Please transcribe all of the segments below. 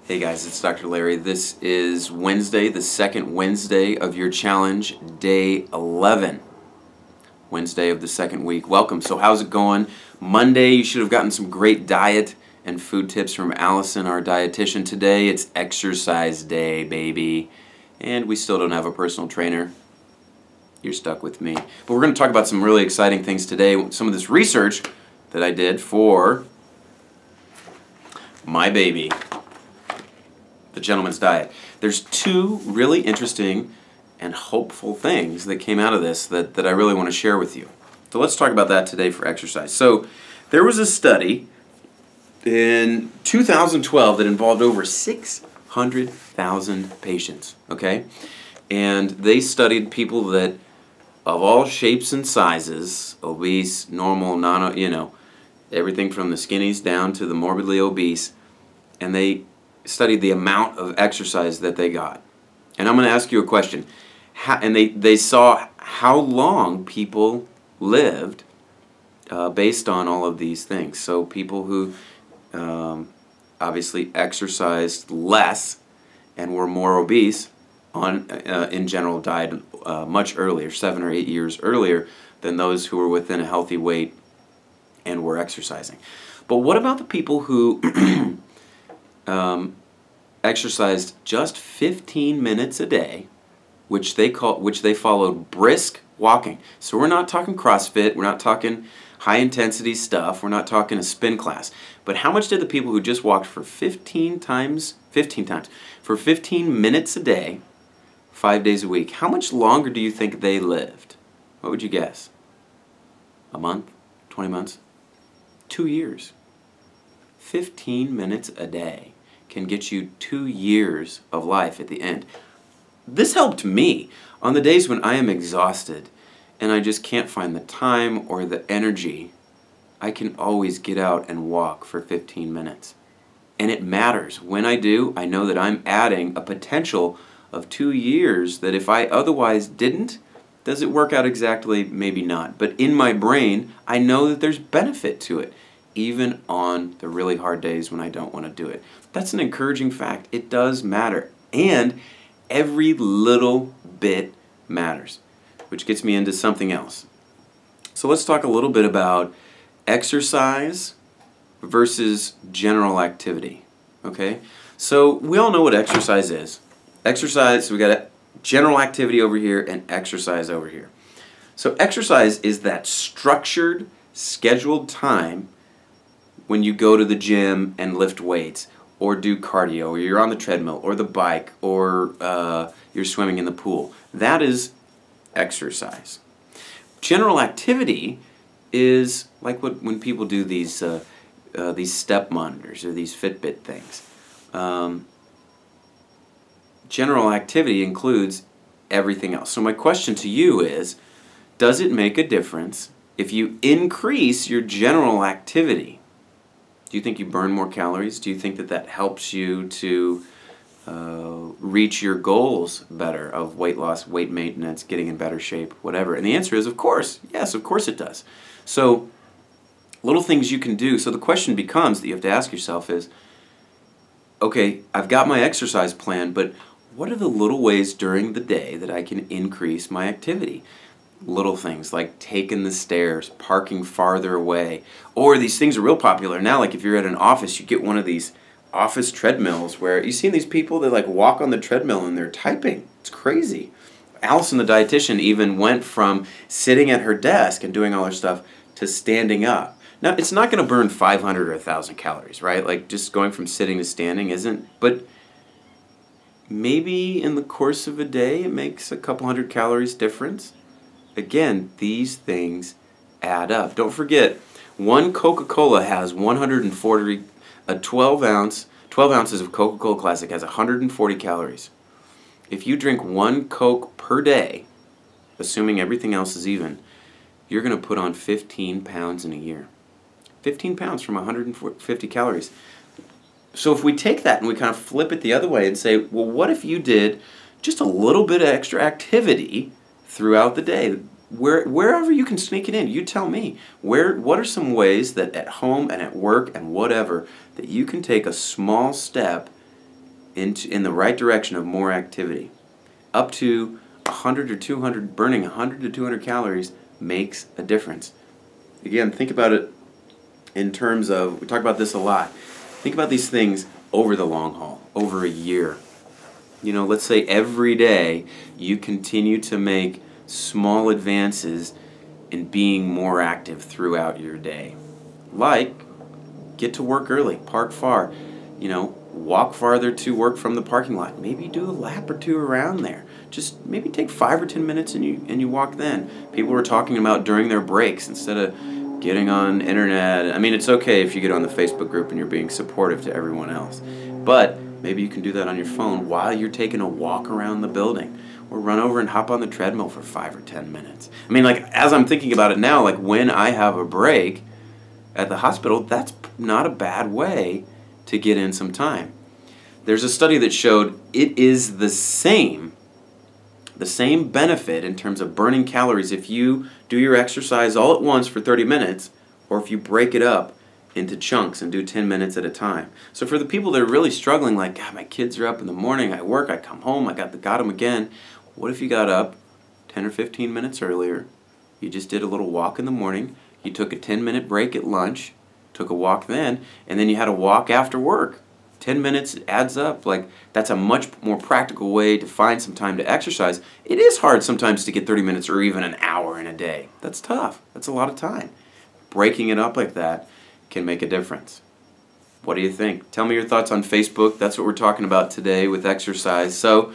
Hey guys, it's Dr. Larry. This is Wednesday, the second Wednesday of your challenge, day 11. Wednesday of the second week. Welcome. So how's it going? Monday, you should have gotten some great diet and food tips from Allison, our dietitian. Today, it's exercise day, baby. And we still don't have a personal trainer. You're stuck with me. But we're going to talk about some really exciting things today. Some of this research that I did for my baby, The Gentleman's Diet. There's two really interesting and hopeful things that came out of this that I really want to share with you. So let's talk about that today for exercise. So there was a study in 2012 that involved over 600,000 patients, okay? And they studied people that of all shapes and sizes, obese, normal, everything from the skinnies down to the morbidly obese, and they studied the amount of exercise that they got. And I'm going to ask you a question. They saw how long people lived based on all of these things. So people who obviously exercised less and were more obese in general died much earlier, 7 or 8 years earlier than those who were within a healthy weight and were exercising. But what about the people who exercised just 15 minutes a day, which they followed brisk walking? So we're not talking CrossFit, we're not talking high intensity stuff, we're not talking a spin class. But how much did the people who just walked for 15 minutes a day, 5 days a week, how much longer do you think they lived? What would you guess? A month? 20 months? 2 years. 15 minutes a day can get you 2 years of life at the end. This helped me on the days when I am exhausted and I just can't find the time or the energy. I can always get out and walk for 15 minutes. And it matters. When I do, I know that I'm adding a potential of 2 years that if I otherwise didn't, does it work out exactly? Maybe not. But in my brain, I know that there's benefit to it, even on the really hard days when I don't want to do it. That's an encouraging fact. It does matter. And every little bit matters, which gets me into something else. So let's talk a little bit about exercise versus general activity, okay? So we all know what exercise is. Exercise, we got a general activity over here and exercise over here. So exercise is that structured, scheduled time when you go to the gym and lift weights, or do cardio, or you're on the treadmill, or the bike, or you're swimming in the pool. That is exercise. General activity is like when people do these step monitors or these Fitbit things. General activity includes everything else. So my question to you is, does it make a difference if you increase your general activity? Do you think you burn more calories? Do you think that helps you to reach your goals better of weight loss, weight maintenance, getting in better shape, whatever? And the answer is, of course. Yes, of course it does. So little things you can do. So the question becomes that you have to ask yourself is, okay, I've got my exercise plan, but what are the little ways during the day that I can increase my activity? Little things like taking the stairs, parking farther away, or these things are real popular now. Like if you're at an office, you get one of these office treadmills where you see these people that like walk on the treadmill and they're typing. It's crazy. Allison, the dietitian, even went from sitting at her desk and doing all her stuff to standing up. Now, it's not going to burn 500 or 1,000 calories, right? Like just going from sitting to standing isn't, but maybe in the course of a day it makes a couple hundred calories difference. Again, these things add up. Don't forget, one Coca-Cola has 12 ounces of Coca-Cola Classic has 140 calories. If you drink one Coke per day, assuming everything else is even, you're going to put on 15 pounds in a year. 15 pounds from 150 calories. So if we take that and we kind of flip it the other way and say, well, what if you did just a little bit of extra activity throughout the day? Wherever you can sneak it in, you tell me. What are some ways that at home and at work and whatever that you can take a small step in the right direction of more activity. Up to 100 or 200, burning 100 to 200 calories makes a difference. Again, think about it in terms of, we talk about this a lot, think about these things over the long haul, over a year. You know, let's say every day you continue to make small advances in being more active throughout your day. Like, get to work early, park far, walk farther to work from the parking lot. Maybe do a lap or two around there. Just maybe take 5 or 10 minutes and you walk then. People were talking about during their breaks instead of getting on internet. I mean, it's okay if you get on the Facebook group and you're being supportive to everyone else. But maybe you can do that on your phone while you're taking a walk around the building. Or run over and hop on the treadmill for 5 or 10 minutes. I mean, like, as I'm thinking about it now, like when I have a break at the hospital, that's not a bad way to get in some time. There's a study that showed it is the same benefit in terms of burning calories if you do your exercise all at once for 30 minutes or if you break it up into chunks and do 10 minutes at a time. So for the people that are really struggling, like, God, my kids are up in the morning, I work, I come home, I got them again. What if you got up 10 or 15 minutes earlier, you just did a little walk in the morning, you took a 10-minute break at lunch, took a walk then, and then you had a walk after work. 10 minutes adds up. Like, that's a much more practical way to find some time to exercise. It is hard sometimes to get 30 minutes or even an hour in a day. That's tough. That's a lot of time. Breaking it up like that can make a difference. What do you think? Tell me your thoughts on Facebook. That's what we're talking about today with exercise. So,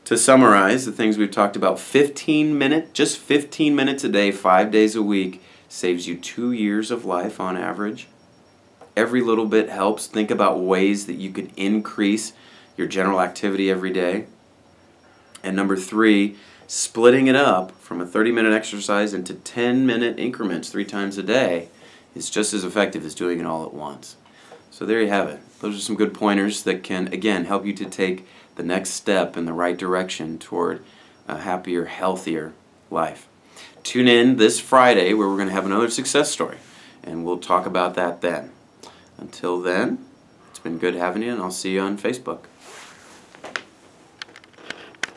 to summarize the things we've talked about, just 15 minutes a day, 5 days a week, saves you 2 years of life on average. Every little bit helps. Think about ways that you can increase your general activity every day. And number 3, splitting it up from a 30-minute exercise into 10-minute increments 3 times a day is just as effective as doing it all at once. So there you have it. Those are some good pointers that can, again, help you to take the next step in the right direction toward a happier, healthier life. Tune in this Friday where we're going to have another success story, and we'll talk about that then. Until then, it's been good having you, and I'll see you on Facebook.